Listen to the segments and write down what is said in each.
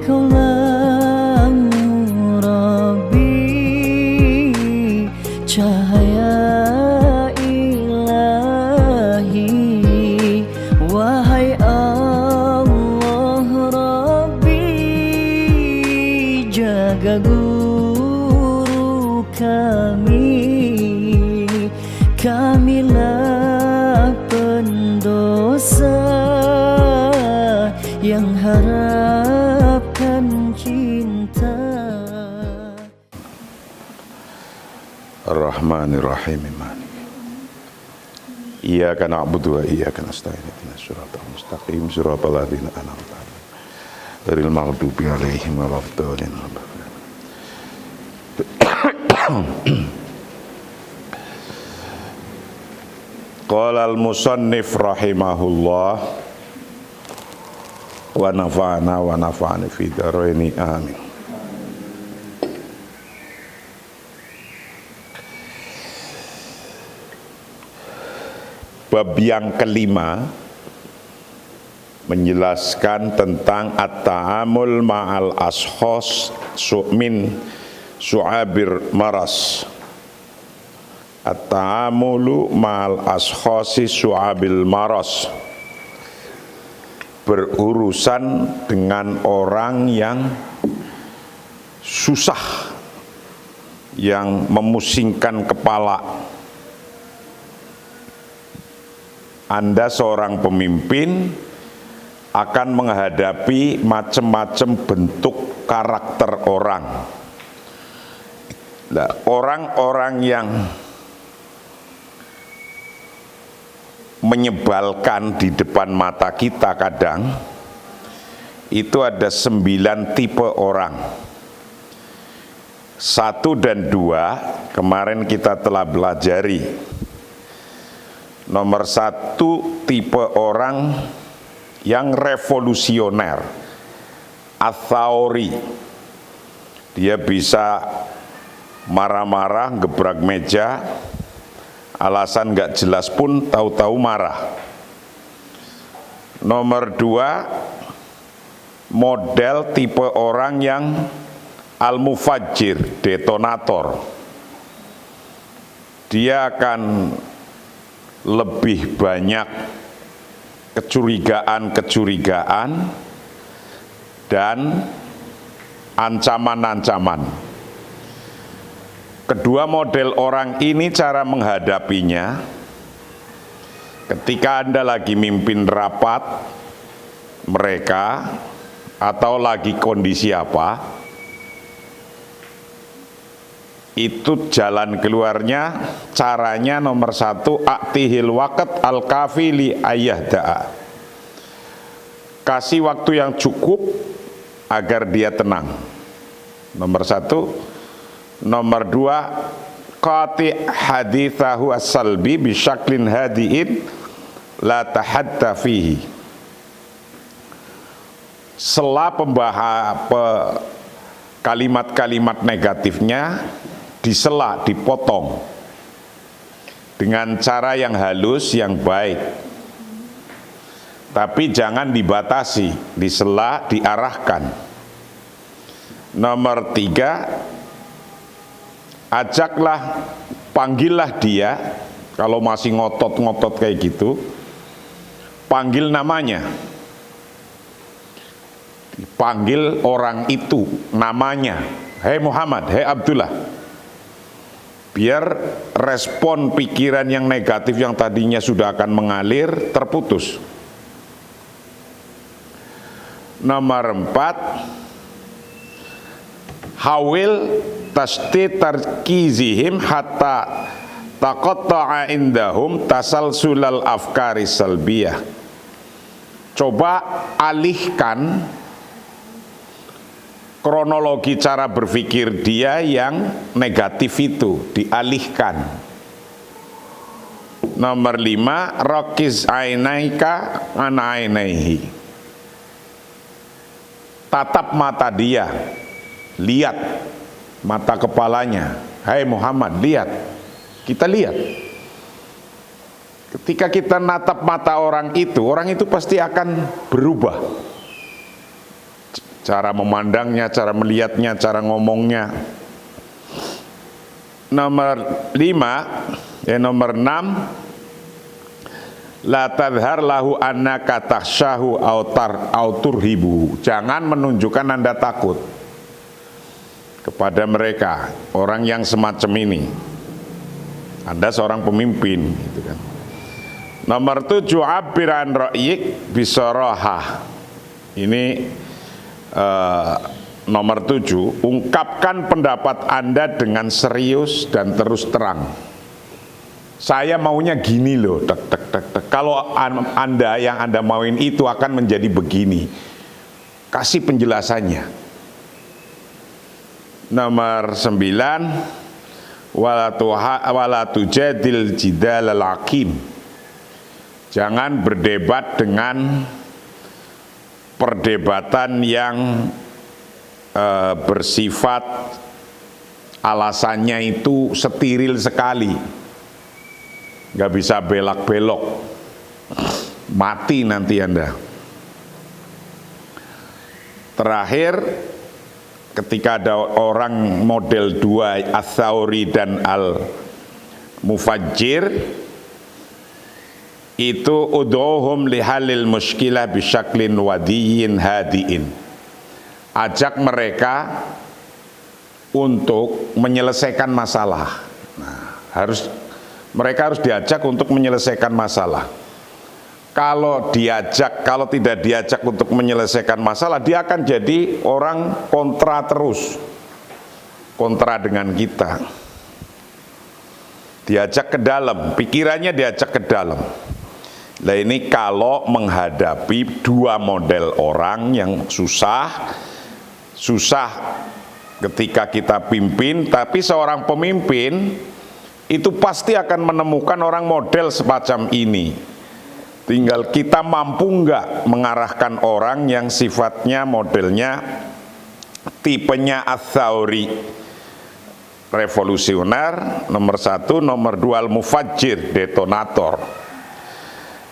Kaulah Rabbi, cahaya ilahi. Wahai Allah Rabbi, jaga guru kami. Kamilah pendosa yang harapkan cinta. Ar-Rahmanir-Rahim. Iyyaka na'budu wa iyyaka nasta'in. Ihdinas siratal mustaqim, siratal ladzina an'amta 'alaihim ghairil maghdubi 'alaihim waladdallin. Qala al-musannif rahimahullah wa nafa'ana wa nafa'ani fi dharaini amin. Bab yang kelima menjelaskan tentang at-ta'amul ma'al ashos min su'abir maras. At-ta'amulu ma'al ashosi su'abil maras, berurusan dengan orang yang susah, yang memusingkan kepala. Anda seorang pemimpin akan menghadapi macam-macam bentuk karakter orang. Nah, orang-orang yang menyebalkan di depan mata kita kadang itu ada 9 tipe orang. 1 dan 2 kemarin kita telah belajari. Nomor 1, tipe orang yang revolusioner, athauri. Dia bisa marah-marah, gebrak meja, alasan gak jelas pun tahu-tahu marah. Nomor 2, model tipe orang yang al-mufajjir, detonator. Dia akan lebih banyak kecurigaan dan ancaman-ancaman. Kedua model orang ini cara menghadapinya, ketika Anda lagi mimpin rapat mereka atau lagi kondisi apa, itu jalan keluarnya, caranya nomor 1, aktihil waqt al-kafi li ayyahda'a. Kasih waktu yang cukup agar dia tenang. Nomor 1. Nomor 2, qati hadithahu as-salbi bisyaklin hadiin la tahadda fihi. Sela kalimat-kalimat negatifnya disela, dipotong dengan cara yang halus, yang baik. Tapi jangan dibatasi, disela, diarahkan. Nomor 3, ajaklah, panggillah dia. Kalau masih ngotot-ngotot kayak gitu, panggil namanya. Dipanggil orang itu namanya. Hei Muhammad, hei Abdullah. Biar respon pikiran yang negatif yang tadinya sudah akan mengalir terputus. Nomor 4, hawil tasdi tarkizihim hatta taqatta'a indahum tasalsulal afkari salbiyah. Coba alihkan kronologi cara berpikir dia yang negatif itu, dialihkan. Nomor 5, rakiz ainaika an ainaihi. Tatap mata dia, lihat mata kepalanya. Hai Muhammad, lihat. Kita lihat. Ketika kita natap mata orang itu pasti akan berubah. cara memandangnya, cara melihatnya, cara ngomongnya. Nomor 6, la tadhar lahu annaka takhshahu aw turhibu. Jangan menunjukkan Anda takut kepada mereka, orang yang semacam ini. Anda seorang pemimpin, gitu kan. Nomor 7, abbir an ra'yik bisarahah. Ini nomor 7, ungkapkan pendapat Anda dengan serius dan terus terang. Saya maunya gini loh, Kalau Anda yang Anda mauin itu akan menjadi begini. Kasih penjelasannya. Nomor 9, wala tujadil jidalal hakim. Jangan berdebat dengan perdebatan yang bersifat alasannya itu steril sekali, nggak bisa belak-belok, mati nanti Anda. Terakhir, ketika ada orang model 2 Ats-Tsauri dan Al-Mufajjir, itu ud'uhum lihalil muskilah bisyaklin wadiyin hadiin. Ajak mereka untuk menyelesaikan masalah. Nah, mereka harus diajak untuk menyelesaikan masalah. Kalau tidak diajak untuk menyelesaikan masalah, dia akan jadi orang kontra terus. Kontra dengan kita. Diajak ke dalam, pikirannya diajak ke dalam. Nah, ini kalau menghadapi 2 model orang yang susah ketika kita pimpin, tapi seorang pemimpin itu pasti akan menemukan orang model semacam ini. Tinggal kita mampu nggak mengarahkan orang yang sifatnya modelnya tipenya Ats-Tsauri, revolusioner, nomor 1, nomor 2 Al-Mufajjir, detonator.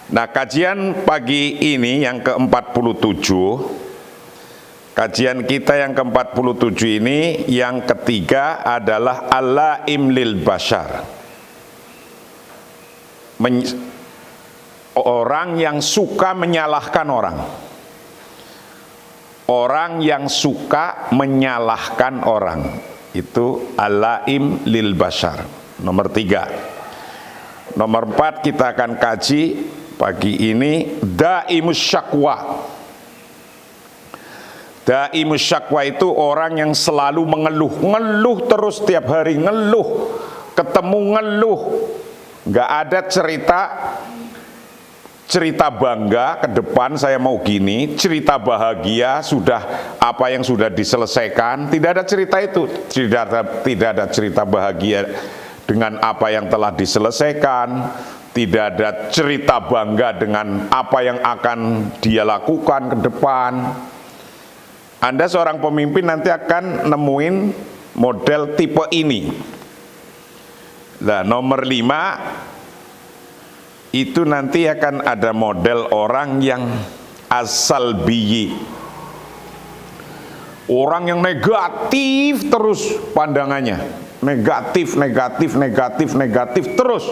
Nah, kajian pagi ini yang ke-47, kajian kita yang ke-47 ini, yang ketiga adalah al-la'im lil bashar. Orang yang suka menyalahkan orang. Orang yang suka menyalahkan orang. Itu al-la'im lil bashar. Nomor 3. Nomor 4 kita akan kaji pagi ini daimus syakwa. Daimus syakwa itu orang yang selalu ngeluh terus setiap hari, ketemu ngeluh. Nggak ada cerita bangga ke depan saya mau gini, cerita bahagia sudah apa yang sudah diselesaikan, tidak ada cerita itu, tidak ada cerita bahagia dengan apa yang telah diselesaikan, tidak ada cerita bangga dengan apa yang akan dia lakukan ke depan. Anda seorang pemimpin nanti akan nemuin model tipe ini. Nah, nomor 5 itu nanti akan ada model orang yang as-salbiyyi. Orang yang negatif terus pandangannya. Negatif terus.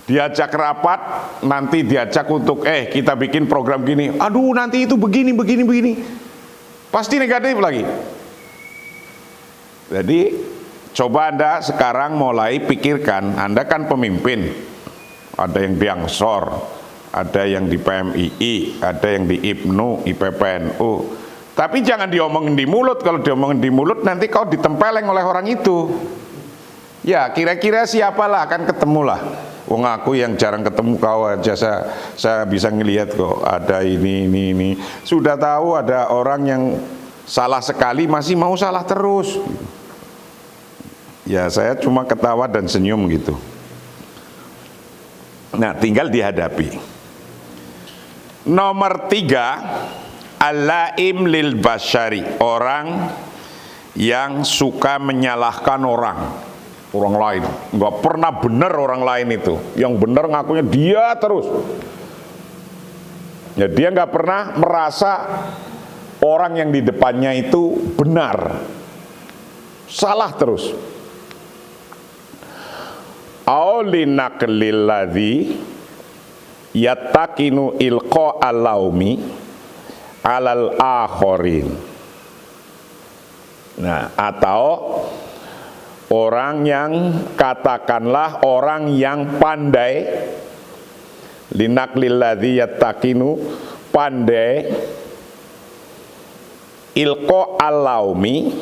Diajak rapat, nanti diajak untuk kita bikin program gini. Aduh, nanti itu begini. Pasti negatif lagi. Jadi coba Anda sekarang mulai pikirkan, Anda kan pemimpin. Ada yang di Ansor, ada yang di PMII, ada yang di IPNU, IPPNU. Tapi jangan diomongin di mulut. Kalau diomongin di mulut nanti kau ditempeleng oleh orang itu. Ya, kira-kira siapalah, akan ketemulah. Wong aku yang jarang ketemu kau aja saya bisa ngelihat kok ada ini. Sudah tahu ada orang yang salah sekali masih mau salah terus. Ya, saya cuma ketawa dan senyum gitu. Nah, tinggal dihadapi. Nomor 3, al-la'im lil bashari, orang yang suka menyalahkan orang lain, nggak pernah benar orang lain itu, yang benar ngakunya dia terus. Ya, dia nggak pernah merasa orang yang di depannya itu benar, salah terus. Aulinaklil ladzi yattaqinu ilqa alaumi alal akhorin. Nah, atau orang yang, katakanlah orang yang pandai, linaklil ladzi yattaqinu, pandai ilqa alaumi,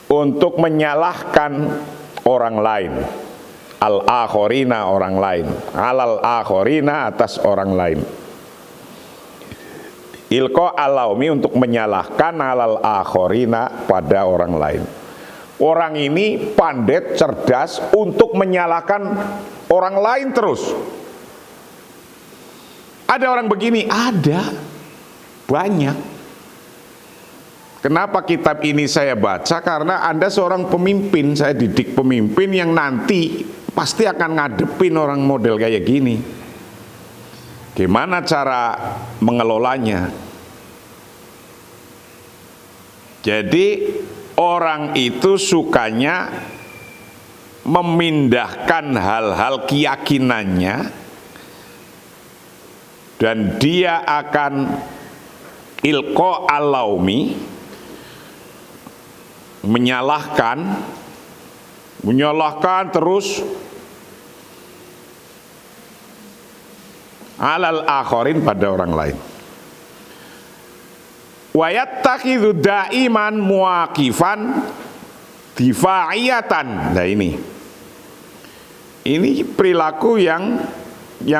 untuk menyalahkan orang lain, al-akhorina, orang lain, alal akhorina, atas orang lain. Ilqa alaumi, untuk menyalahkan, alal akhorina, pada orang lain. Orang ini pandai, cerdas untuk menyalahkan orang lain terus. Ada orang begini? Ada, banyak. Kenapa kitab ini saya baca? Karena Anda seorang pemimpin, saya didik pemimpin yang nanti pasti akan ngadepin orang model kayak gini. Gimana cara mengelolanya? Jadi orang itu sukanya memindahkan hal-hal keyakinannya, dan dia akan ilqa alaumi, menyalahkan terus alal akhorin, pada orang lain. Wa yattakhidhu daiman muwaqifan difa'iyatan. Nah, ini perilaku yang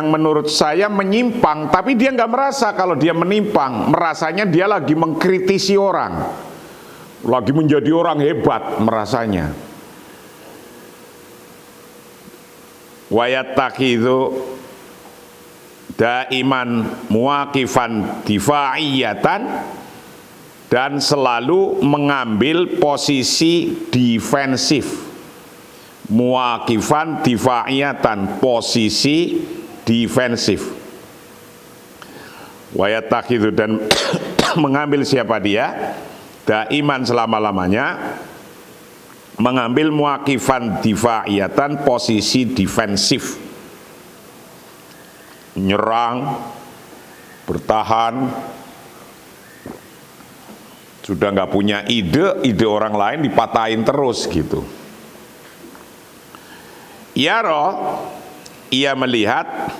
menurut saya menyimpang, tapi dia nggak merasa kalau dia menyimpang. Merasanya dia lagi mengkritisi orang, lagi menjadi orang hebat, merasanya. Wa yattakhidhu daiman muwaqifan difa'iyatan, dan selalu mengambil posisi defensif. Muwaqifan difa'iyatan, posisi defensif. Wa yattakhidhu, dan mengambil siapa dia? Daiman, selama-lamanya mengambil muwaqifan difa'iyatan, posisi defensif, menyerang, bertahan, sudah nggak punya ide orang lain dipatahin terus gitu. Ia melihat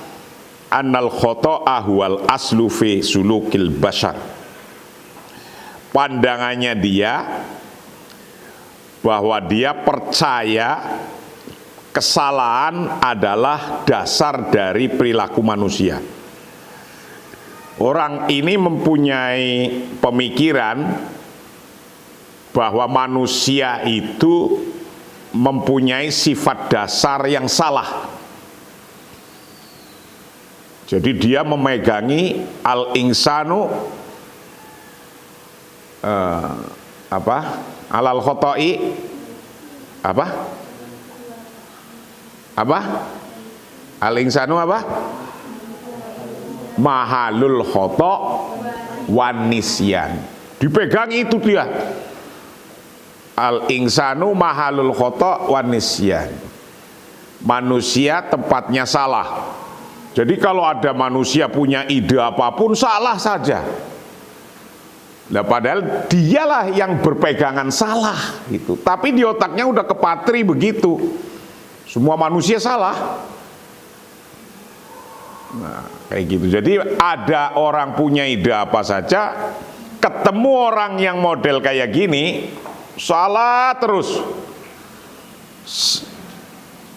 annal khoto'a huwal aslu fi sulukil bashar. Pandangannya dia bahwa dia percaya kesalahan adalah dasar dari perilaku manusia. Orang ini mempunyai pemikiran bahwa manusia itu mempunyai sifat dasar yang salah. Jadi dia memegangi al-insanu alal khoto'i al-insanu mahalul khoto' wan nisyan. Dipegang itu dia, al-insanu mahalul khoto' wan nisyan. Manusia tempatnya salah. Jadi kalau ada manusia punya ide apapun, salah saja. Nah, padahal dialah yang berpegangan salah gitu. Tapi di otaknya udah kepatri begitu. Semua manusia salah. Nah, kayak gitu. Jadi ada orang punya ide apa saja, ketemu orang yang model kayak gini, salah terus.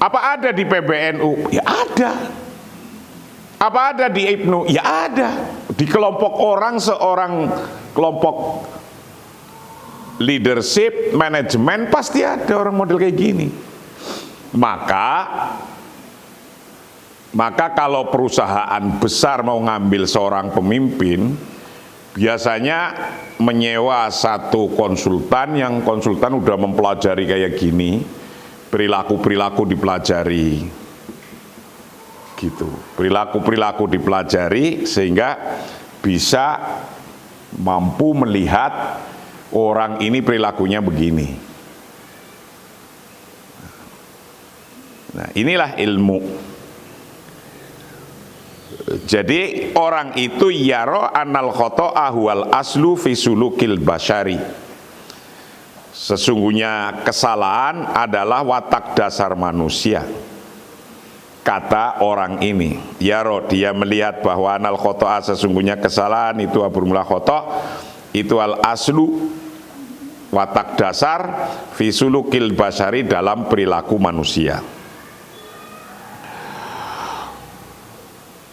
Apa ada di PBNU? Ya ada. Apa ada di IPNU? Ya ada. Di kelompok orang, seorang kelompok leadership, manajemen, pasti ada orang model kayak gini. Maka kalau perusahaan besar mau ngambil seorang pemimpin, biasanya menyewa satu konsultan, yang konsultan udah mempelajari kayak gini, perilaku-perilaku dipelajari, gitu. Perilaku-perilaku dipelajari sehingga bisa mampu melihat orang ini perilakunya begini. Nah, inilah ilmu. Jadi orang itu yaro anal khoto'a huwal aslu fi sulukil basyari. Sesungguhnya kesalahan adalah watak dasar manusia. Kata orang ini, yaro, dia melihat bahwa anal khoto'a, sesungguhnya kesalahan itu bermula khoto', itu al aslu, watak dasar fi sulukil basyari, dalam perilaku manusia.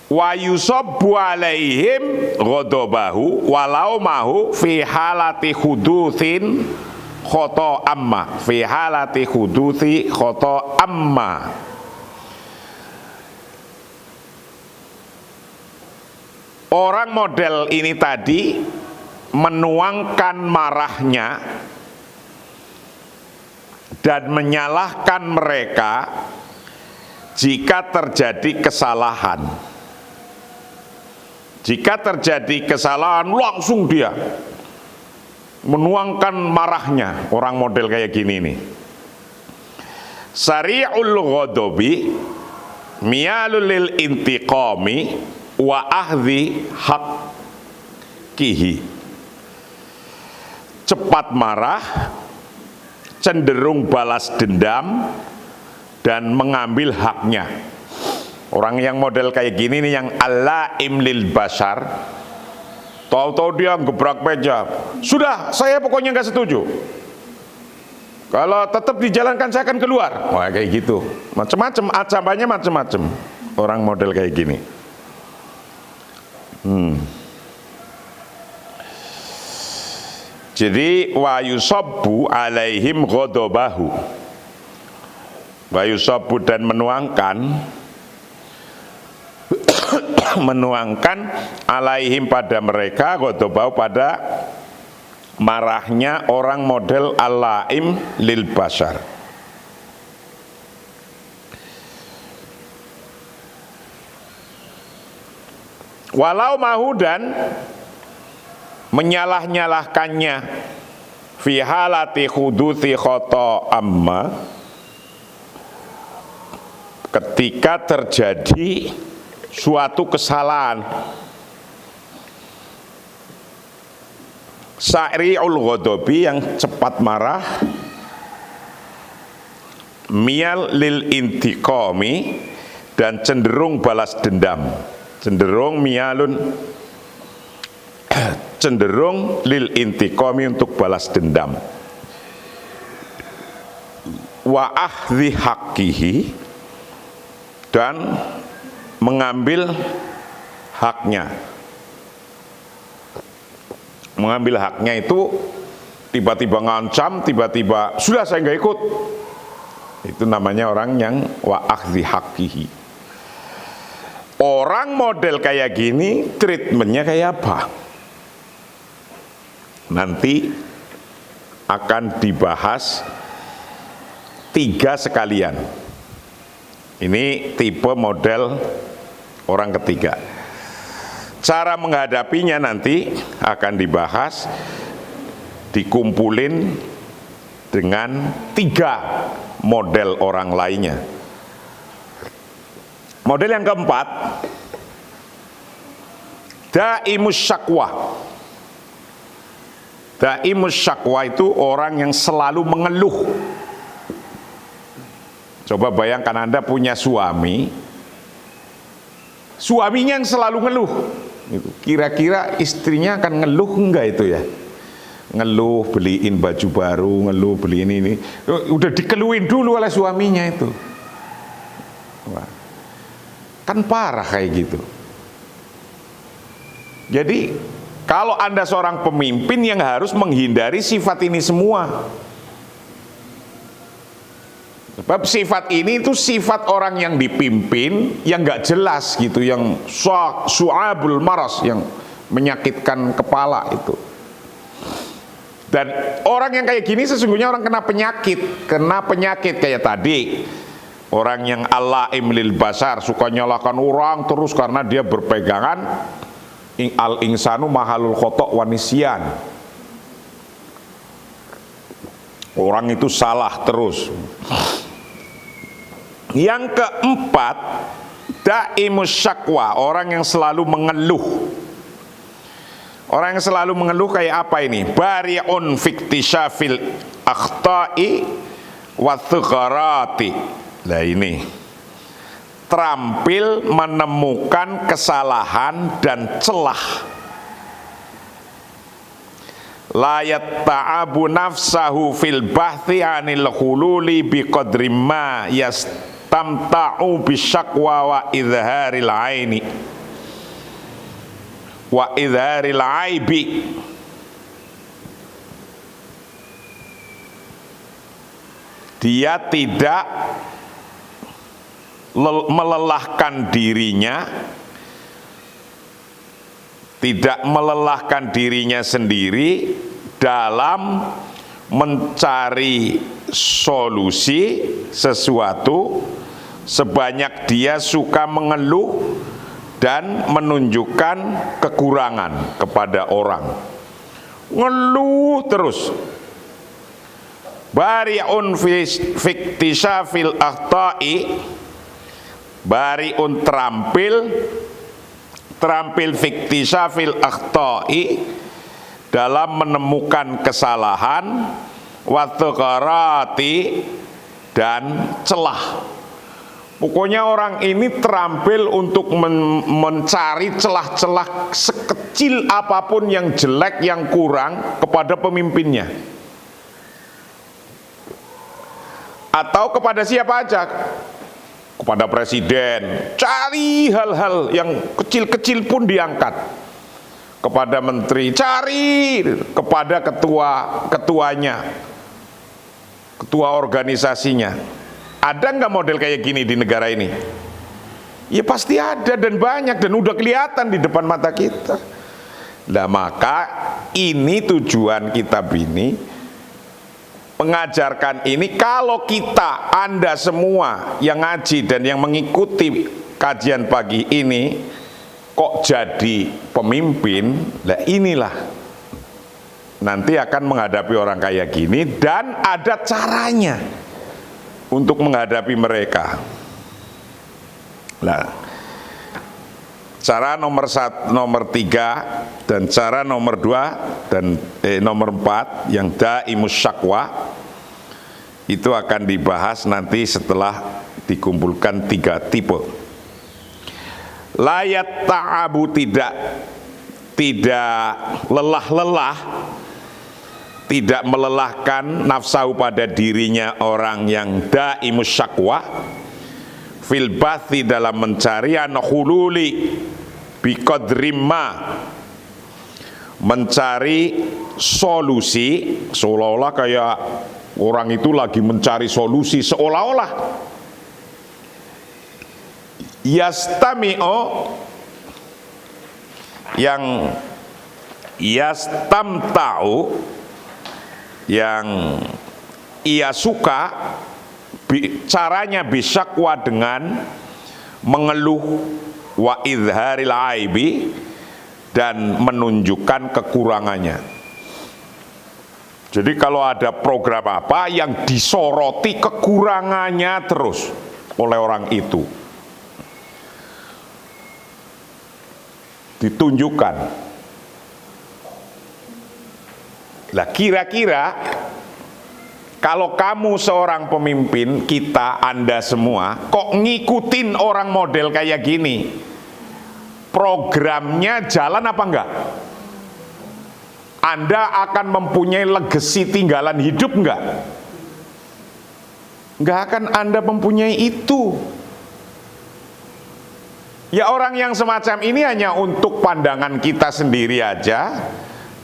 Wa yusabbu alaihim ghadabahu walau mahu fi halati hudutsin khoto amma, fi halati huduthi khoto amma. Orang model ini tadi menuangkan marahnya dan menyalahkan mereka jika terjadi kesalahan. Jika terjadi kesalahan, langsung dia menuangkan marahnya. Orang model kayak gini nih. Sari'ul ghadabi miyalul lil intiqami wa ahdhi haqqihi. Cepat marah, cenderung balas dendam, dan mengambil haknya. Orang yang model kayak gini nih, yang alaim lil bashar, tahu-tahu dia gebrak meja, sudah, saya pokoknya nggak setuju, kalau tetap dijalankan saya akan keluar. Wah, kayak gitu, macam-macam, ancamannya macam-macam. Orang model kayak gini. Jadi wa yusabbu alaihim ghadabahu, wa yusabbu, dan menuangkan alaihim, pada mereka, ghadabahu, pada marahnya orang model alaim lil bashar. Walau mahu, dan menyalah-nyalahkannya fi halati huduthi khoto amma, ketika terjadi suatu kesalahan. Sa'ri'ul ghadabi, yang cepat marah, miyal lil intiqami, dan cenderung balas dendam. Cenderung miyalun, cenderung lil intiqami, untuk balas dendam. Wa ahdhi haqqihi, dan mengambil haknya. Mengambil haknya itu tiba-tiba ngancam, tiba-tiba sudah saya nggak ikut. Itu namanya orang yang wa akhdhi haqqihi. Orang model kayak gini treatmentnya kayak apa? Nanti akan dibahas 3 sekalian. Ini tipe model orang ketiga. Cara menghadapinya nanti akan dibahas, dikumpulin dengan 3 model orang lainnya. Model yang keempat, daimus syakwa. Daimus syakwa itu orang yang selalu mengeluh. Coba bayangkan Anda punya suami, suaminya yang selalu ngeluh. Kira-kira istrinya akan ngeluh enggak itu ya? Ngeluh beliin baju baru, ngeluh beliin ini. Udah dikeluhin dulu oleh suaminya itu. Wah, kan parah kayak gitu. Jadi kalau Anda seorang pemimpin yang harus menghindari sifat ini semua. Sebab sifat ini itu sifat orang yang dipimpin yang nggak jelas gitu, yang su'abul maras, yang menyakitkan kepala itu. Dan orang yang kayak gini sesungguhnya orang kena penyakit kayak tadi. Orang yang alaim lil basar, suka nyalahkan orang terus karena dia berpegangan al insanu mahalul khotok wanisyan. Orang itu salah terus. Yang keempat, daimus syakwa, orang yang selalu mengeluh. Orang yang selalu mengeluh kayak apa ini? Bari'un fiktisyafil akhta'i wa thugharati. Nah ini, terampil menemukan kesalahan dan celah. La yatta'abu nafsahu fil bahthi anil khululi biqadri ma yastamta'u bisyakwa wa idharil aini wa idharil aibi. Dia tidak melelahkan dirinya, tidak melelahkan dirinya sendiri dalam mencari solusi sesuatu, sebanyak dia suka mengeluh dan menunjukkan kekurangan kepada orang. Ngeluh terus. Bari'un fiktisyafil akhta'i, bari'un terampil fiktisyafil akhta'i, dalam menemukan kesalahan, wa thugharati, dan celah. Pokoknya orang ini terampil untuk mencari celah-celah sekecil apapun yang jelek, yang kurang kepada pemimpinnya atau kepada siapa aja, kepada presiden, cari hal-hal yang kecil-kecil pun diangkat, kepada menteri, cari, kepada ketuanya, ketua organisasinya. Ada nggak model kayak gini di negara ini? Ya pasti ada dan banyak, dan udah kelihatan di depan mata kita. Nah maka ini tujuan kitab ini, mengajarkan ini. Kalau kita, Anda semua yang ngaji dan yang mengikuti kajian pagi ini kok jadi pemimpin, nah inilah nanti akan menghadapi orang kayak gini, dan ada caranya untuk menghadapi mereka. Nah, cara nomor 3 dan cara nomor 2 dan nomor 4 yang daimus syakwa itu akan dibahas nanti setelah dikumpulkan 3 tipe. Layat ta'abu, tidak lelah-lelah, tidak melelahkan nafsu pada dirinya orang yang daimus syakwa fil bathi, dalam mencari an-khululi biqadri ma, mencari solusi, seolah-olah kayak orang itu lagi mencari solusi, seolah-olah yastami'u, yang yastamta'u, yang ia suka caranya bisyakwa, dengan mengeluh, wa idharil aibi, dan menunjukkan kekurangannya. Jadi kalau ada program apa yang disoroti kekurangannya terus oleh orang itu, ditunjukkan. Lah kira-kira kalau kamu seorang pemimpin, kita, Anda semua, kok ngikutin orang model kayak gini, programnya jalan apa enggak? Anda akan mempunyai legacy tinggalan hidup enggak? Enggak akan Anda mempunyai itu. Ya orang yang semacam ini hanya untuk pandangan kita sendiri aja,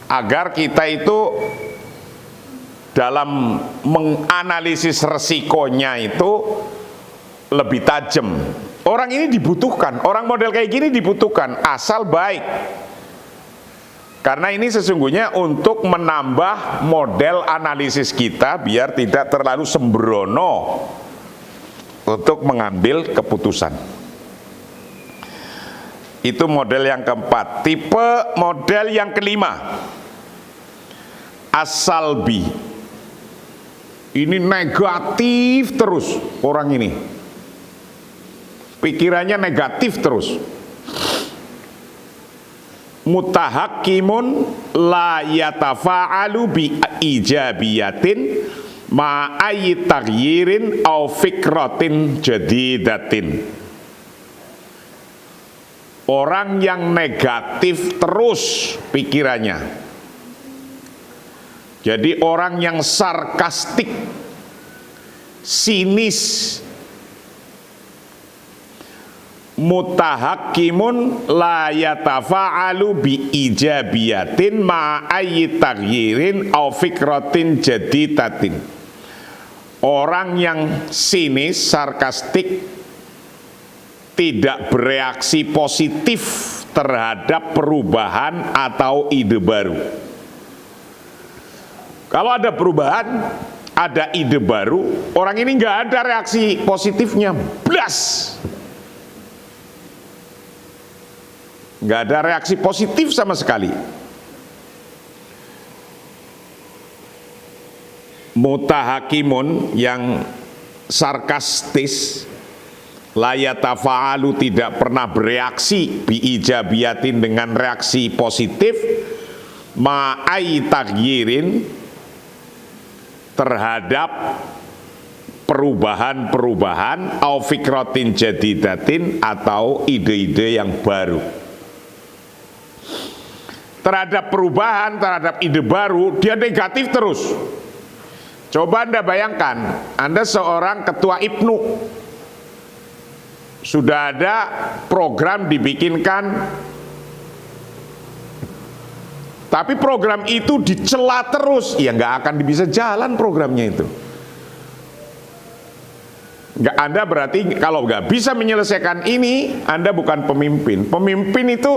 agar kita itu dalam menganalisis resikonya itu lebih tajam. Orang ini dibutuhkan, orang model kayak gini dibutuhkan, asal baik. Karena ini sesungguhnya untuk menambah model analisis kita biar tidak terlalu sembrono untuk mengambil keputusan. Itu model yang keempat. Tipe model yang kelima, as-salbi. Ini negatif terus orang ini. Pikirannya negatif terus. Mutahakkimun la yatafa'alu bi ijabiyatin ma'ayi taghyirin au fikratin jadidatin. Orang yang negatif terus pikirannya. Jadi orang yang sarkastik, sinis. Mutahakkimun la yatafa'alu bi ijabiyatin ma'ayi taghyirin au fikratin jadidatin. Orang yang sinis, sarkastik, tidak bereaksi positif terhadap perubahan atau ide baru. Kalau ada perubahan, ada ide baru, orang ini nggak ada reaksi positifnya, blas. Nggak ada reaksi positif sama sekali. Mutahakimun yang sarkastis, la yatafa'alu tidak pernah bereaksi biijabiyatin dengan reaksi positif, ma'ai taghyirin terhadap perubahan-perubahan, au fikratin jadidatin atau ide-ide yang baru. Terhadap perubahan, terhadap ide baru, dia negatif terus. Coba Anda bayangkan, Anda seorang ketua IPNU, sudah ada program dibikinkan, tapi program itu dicela terus, ya nggak akan bisa jalan programnya itu. Nggak, Anda berarti kalau nggak bisa menyelesaikan ini, Anda bukan pemimpin. Pemimpin itu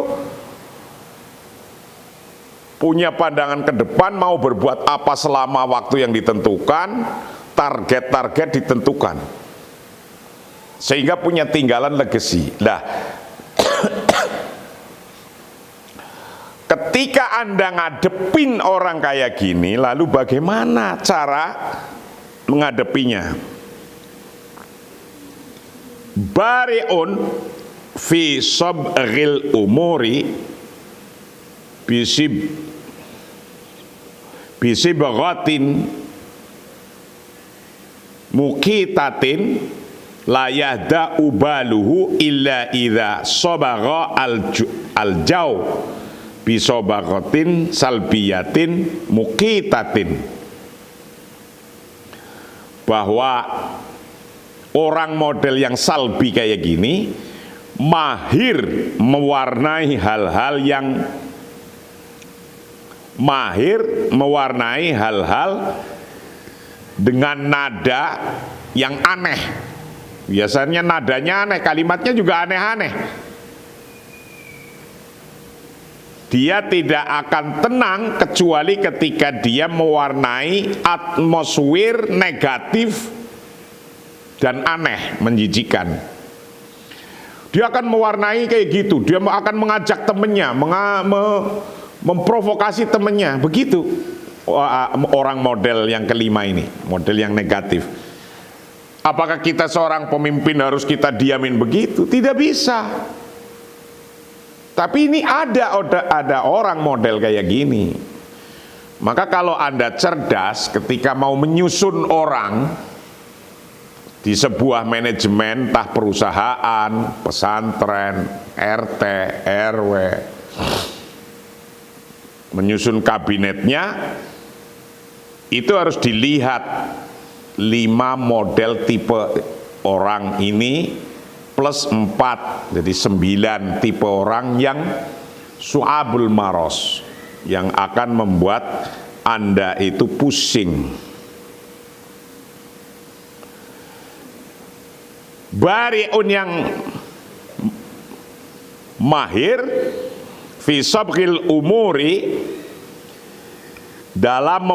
punya pandangan ke depan, mau berbuat apa selama waktu yang ditentukan, target-target ditentukan, sehingga punya tinggalan legacy. Nah, ketika Anda ngadepin orang kayak gini, lalu bagaimana cara menghadapinya? Bari'un fi sab'il umuri bisibghatin mukitatin la yahda ubaluhu illa idza sabagha al-jaw bisobaghatin salbiyatin mukitatin. Bahwa orang model yang salbi kayak gini mahir mewarnai hal-hal yang dengan nada yang aneh. Biasanya nadanya aneh, kalimatnya juga aneh-aneh. Dia tidak akan tenang kecuali ketika dia mewarnai atmosfer negatif dan aneh, menjijikan. Dia akan mewarnai kayak gitu. Dia akan mengajak temennya, memprovokasi temennya. Begitu orang model yang kelima ini, model yang negatif. Apakah kita seorang pemimpin harus kita diamin begitu? Tidak bisa. Tapi ini ada orang model kayak gini. Maka kalau Anda cerdas ketika mau menyusun orang di sebuah manajemen, entah perusahaan, pesantren, RT, RW, menyusun kabinetnya, itu harus dilihat 5 model tipe orang ini plus 4, jadi 9 tipe orang yang su'abul maros, yang akan membuat Anda itu pusing. Bari'un yang mahir fi sabghil umuri, dalam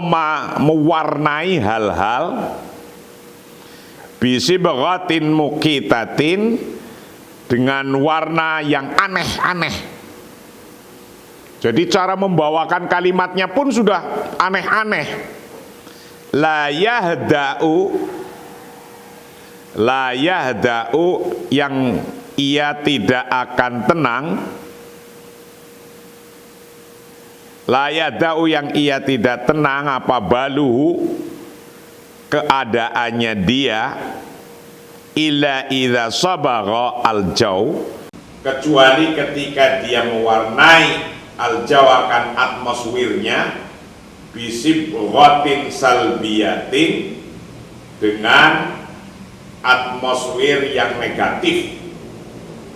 mewarnai hal-hal, bisibghatin mukitatin, dengan warna yang aneh-aneh. Jadi cara membawakan kalimatnya pun sudah aneh-aneh. La yahda'u, yang ia tidak akan tenang. La yahda'u, yang ia tidak tenang, apa baluhu, keadaannya dia, illa idza sabagha al-jaw, kecuali ketika dia mewarnai al-jaw, akan atmosfernya, bisibghatin salbiyatin, dengan atmosfer yang negatif,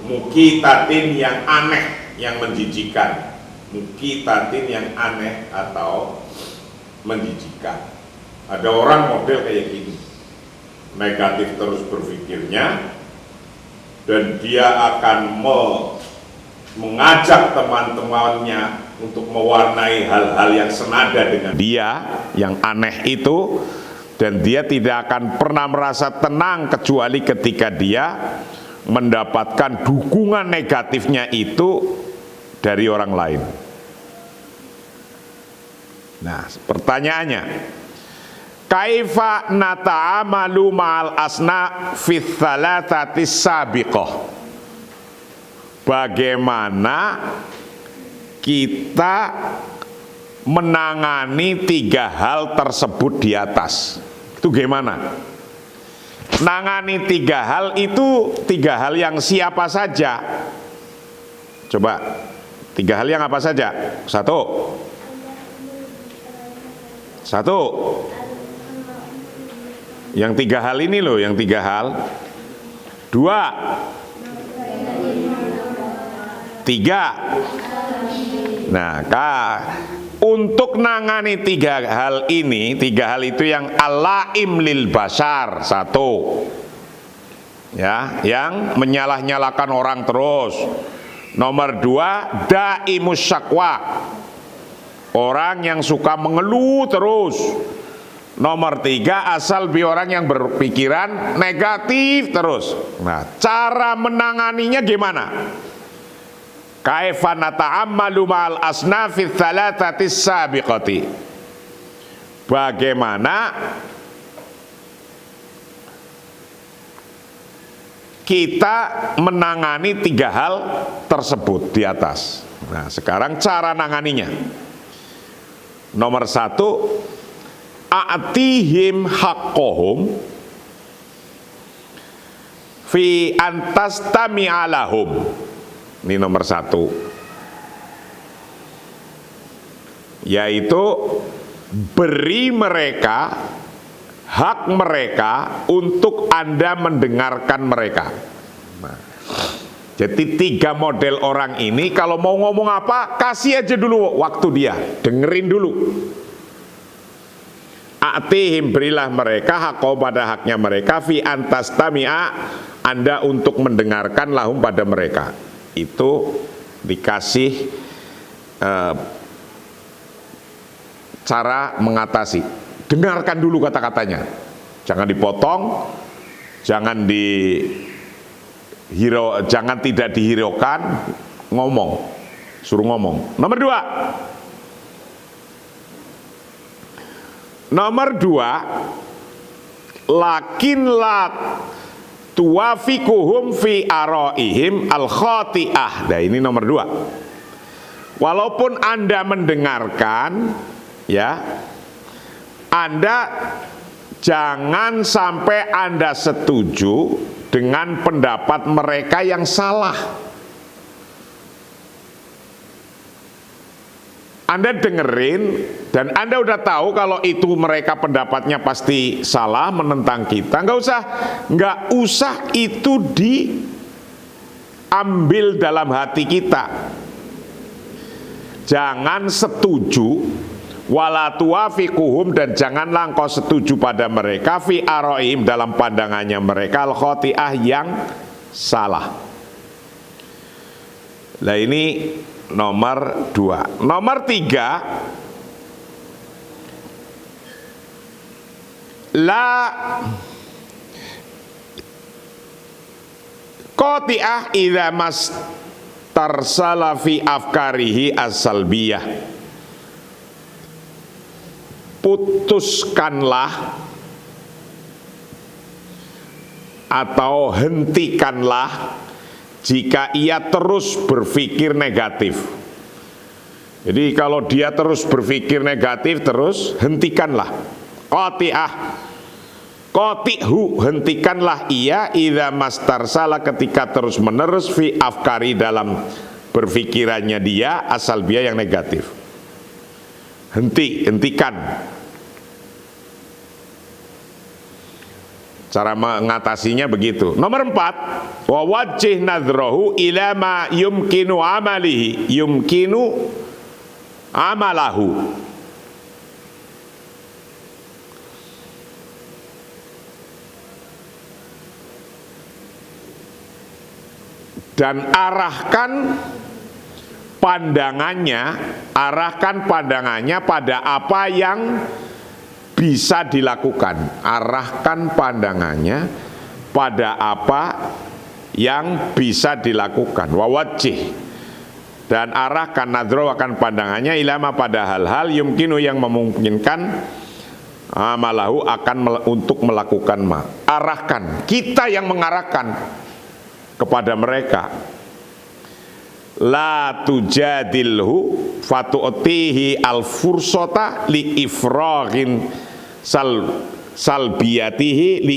mukitatin, yang aneh, yang menjijikkan. Mukitatin, yang aneh atau menjijikkan. Ada orang model kayak gini, negatif terus berpikirnya, dan dia akan mengajak teman-temannya untuk mewarnai hal-hal yang senada dengan dia, yang aneh itu, dan dia tidak akan pernah merasa tenang kecuali ketika dia mendapatkan dukungan negatifnya itu dari orang lain. Nah, pertanyaannya, kaifa nata'amalu ma'al asna fi tsalatsati sabiqah, bagaimana kita menangani tiga hal tersebut di atas? Itu gimana? Nangani tiga hal itu, tiga hal yang siapa saja? Coba, tiga hal yang apa saja? Satu, yang tiga hal ini loh, yang tiga hal. Dua, tiga. Nah, untuk nangani tiga hal ini, tiga hal itu yang alaim lil basar, satu, ya, yang menyalah-nyalakan orang terus. Nomor dua, daimus syakwa, orang yang suka mengeluh terus. Nomor tiga, asal bi, orang yang berpikiran negatif terus. Nah, cara menanganinya gimana? Kaifa nata'ammalu ma'al asnafi tsalatsati sabiqati, bagaimana kita menangani tiga hal tersebut di atas. Nah, sekarang cara nanganinya. Nomor satu, a'tihim haqqahum fi antastami'a lahum. Ini nomor satu, yaitu beri mereka hak mereka untuk Anda mendengarkan mereka. Nah, jadi tiga model orang ini kalau mau ngomong apa, kasih aja dulu waktu dia, dengerin dulu. A'tihim, berilah mereka haqqo, pada haknya mereka, fi antastami'a, Anda untuk mendengarkan lahum pada mereka. Itu dikasih cara mengatasi. Dengarkan dulu kata-katanya, jangan dipotong, jangan jangan tidak dihiraukan, ngomong, suruh ngomong. Nomor dua, lakin lat tuwafikuhum fi araihim al khati'ah. Nah, ini nomor dua. Walaupun Anda mendengarkan, ya, Anda jangan sampai Anda setuju dengan pendapat mereka yang salah. Anda dengerin dan Anda udah tahu kalau itu mereka pendapatnya pasti salah, menentang kita. Nggak usah itu diambil dalam hati kita. Jangan setuju, wala tuwafiquhum, dan janganlah engkau setuju pada mereka fi araihim, dalam pandangannya mereka, al khati'ah, yang salah. Nah, ini nomor 2. Nomor 3, la qati'ah idza mas tarsala fi afkarihi as-salbiyah. Putuskanlah atau hentikanlah jika ia terus berpikir negatif. Jadi kalau dia terus berpikir negatif, terus hentikanlah. Qati'ah, qati'hu, hentikanlah ia idza mastarsala, ketika terus menerus fi afkari, dalam berpikirannya dia as-salbiyah yang negatif. Hentikan. Cara mengatasinya begitu. Nomor 4, wa wajjih nadhrahu ila ma yumkinu amalihi, yumkinu amalahu. Dan arahkan pandangannya pada apa yang bisa dilakukan. Arahkan pandangannya pada apa yang bisa dilakukan. Wawajih, dan arahkan nadro, akan pandangannya ilama, pada hal-hal yumkinu, yang memungkinkan amalahu, akan untuk melakukan ma. Arahkan, kita yang mengarahkan kepada mereka. La tujadilhu fatu'tihi al-fursata li ifraghin salbiyatihi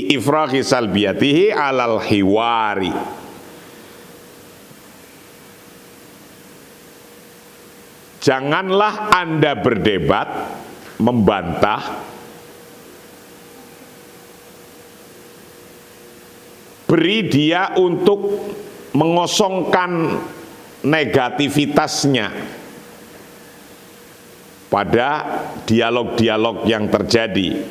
alal hiwari. Janganlah Anda berdebat, membantah, beri dia untuk mengosongkan negativitasnya pada dialog-dialog yang terjadi.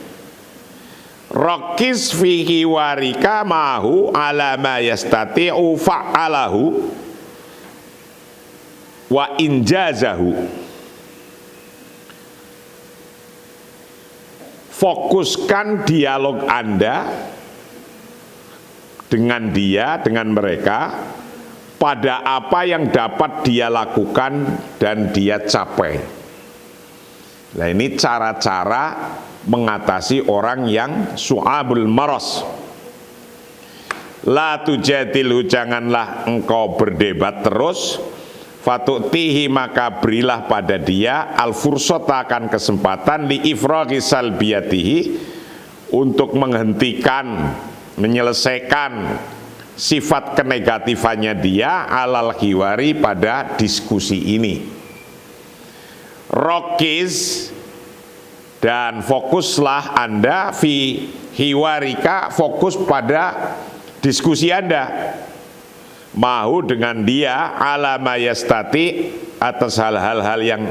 Raqis fihi warika mahu ala ma yastati'u fa'alahu wa injazahu. Fokuskan dialog Anda dengan dia, dengan mereka, pada apa yang dapat dia lakukan dan dia capai. Nah, ini cara-cara mengatasi orang yang su'abul maros. La tujadilhu, janganlah engkau berdebat terus, fatu'tihi, maka berilah pada dia al-fursata, akan kesempatan, li ifraghi salbiyatihi, untuk menghentikan, menyelesaikan sifat kenegatifannya dia, alal hiwari, pada diskusi ini. Rokis, dan fokuslah Anda, fi hiwarika, fokus pada diskusi Anda, mahu, dengan dia, ala mayastati, atas hal-hal yang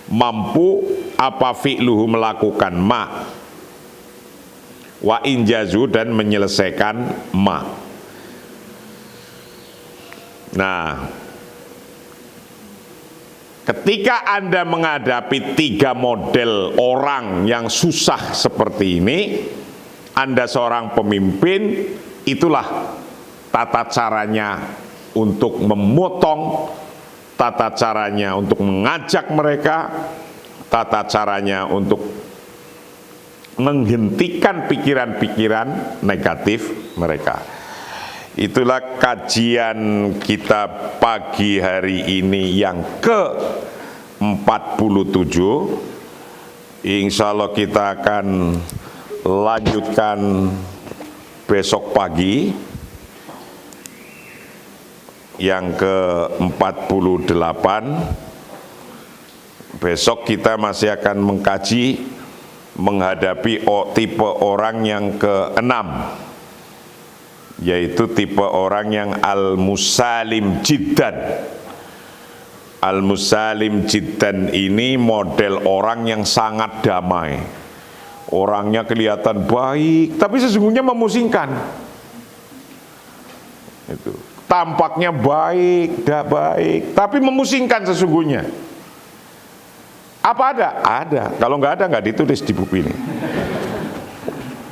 mampu apa fi'luhu, melakukan ma, wa injazu, dan menyelesaikan ma. Nah, ketika Anda menghadapi 3 model orang yang susah seperti ini, Anda seorang pemimpin, itulah tata caranya untuk memotong, tata caranya untuk mengajak mereka, tata caranya untuk menghentikan pikiran-pikiran negatif mereka. Itulah kajian kita pagi hari ini yang ke-47. Insya Allah kita akan lanjutkan besok pagi yang ke-48. Besok kita masih akan mengkaji menghadapi tipe orang yang ke-6, yaitu tipe orang yang al-musalim jiddan. Al-musalim jiddan ini model orang yang sangat damai. Orangnya kelihatan baik, tapi sesungguhnya memusingkan. Itu. tampaknya baik, tidak baik, tapi memusingkan sesungguhnya. Apa ada? Ada. Kalau nggak ada, nggak ditulis di buku ini.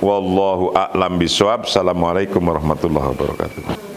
Wallahu a'lam bishawab. Assalamualaikum warahmatullahi wabarakatuh.